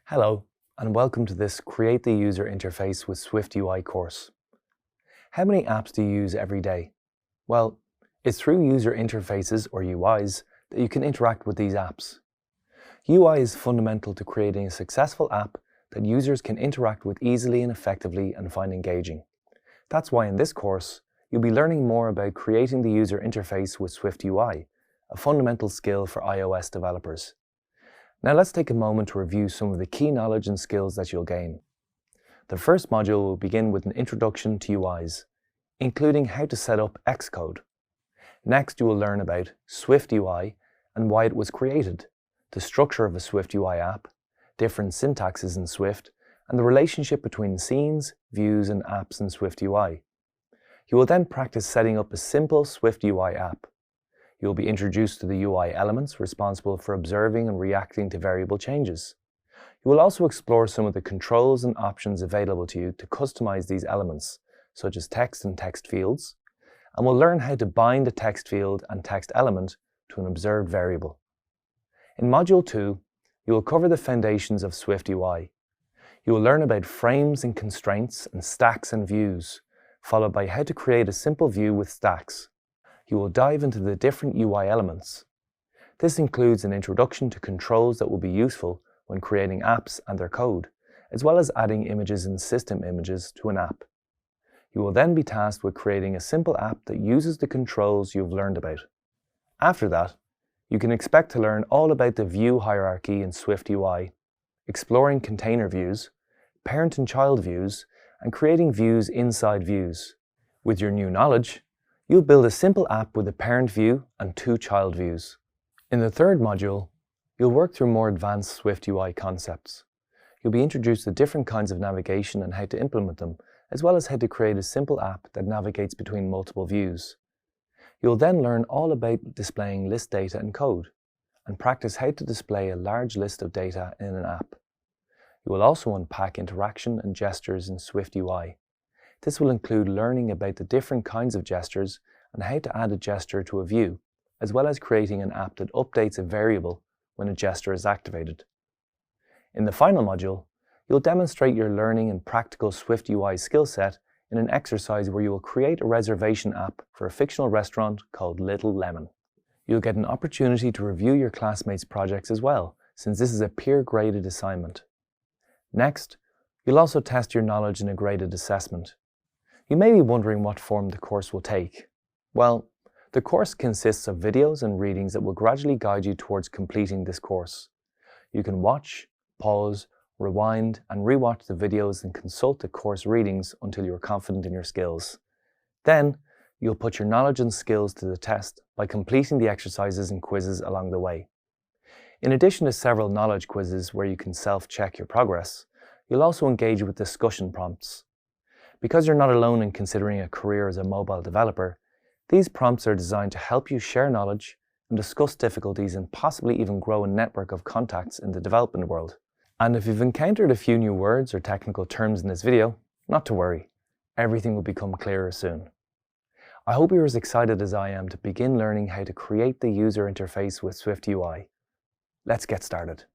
Hello, and welcome to this Create the User Interface with SwiftUI course. How many apps do you use every day? Well, it's through user interfaces, or UIs, that you can interact with these apps. UI is fundamental to creating a successful app that users can interact with easily and effectively and find engaging. That's why in this course, you'll be learning more about creating the user interface with SwiftUI, a fundamental skill for iOS developers. Now let's take a moment to review some of the key knowledge and skills that you'll gain. The first module will begin with an introduction to UIs, including how to set up Xcode. Next, you will learn about SwiftUI and why it was created, the structure of a SwiftUI app, different syntaxes in Swift, and the relationship between scenes, views, and apps in SwiftUI. You will then practice setting up a simple SwiftUI app. You will be introduced to the UI elements responsible for observing and reacting to variable changes. You will also explore some of the controls and options available to you to customize these elements, such as text and text fields, and will learn how to bind a text field and text element to an observed variable. In Module 2, you will cover the foundations of SwiftUI. You will learn about frames and constraints and stacks and views, followed by how to create a simple view with stacks. You will dive into the different UI elements. This includes an introduction to controls that will be useful when creating apps and their code, as well as adding images and system images to an app. You will then be tasked with creating a simple app that uses the controls you've learned about. After that, you can expect to learn all about the view hierarchy in SwiftUI, exploring container views, parent and child views, and creating views inside views. With your new knowledge, you'll build a simple app with a parent view and 2 child views. In the third module, you'll work through more advanced SwiftUI concepts. You'll be introduced to different kinds of navigation and how to implement them, as well as how to create a simple app that navigates between multiple views. You'll then learn all about displaying list data in code, and practice how to display a large list of data in an app. You will also unpack interaction and gestures in SwiftUI. This will include learning about the different kinds of gestures and how to add a gesture to a view, as well as creating an app that updates a variable when a gesture is activated. In the final module, you'll demonstrate your learning and practical SwiftUI skill set in an exercise where you will create a reservation app for a fictional restaurant called Little Lemon. You'll get an opportunity to review your classmates' projects as well, since this is a peer-graded assignment. Next, you'll also test your knowledge in a graded assessment. You may be wondering what form the course will take. Well, the course consists of videos and readings that will gradually guide you towards completing this course. You can watch, pause, rewind, and rewatch the videos and consult the course readings until you're confident in your skills. Then, you'll put your knowledge and skills to the test by completing the exercises and quizzes along the way. In addition to several knowledge quizzes where you can self-check your progress, you'll also engage with discussion prompts. Because you're not alone in considering a career as a mobile developer, these prompts are designed to help you share knowledge and discuss difficulties and possibly even grow a network of contacts in the development world. And if you've encountered a few new words or technical terms in this video, not to worry, everything will become clearer soon. I hope you're as excited as I am to begin learning how to create the user interface with SwiftUI. Let's get started.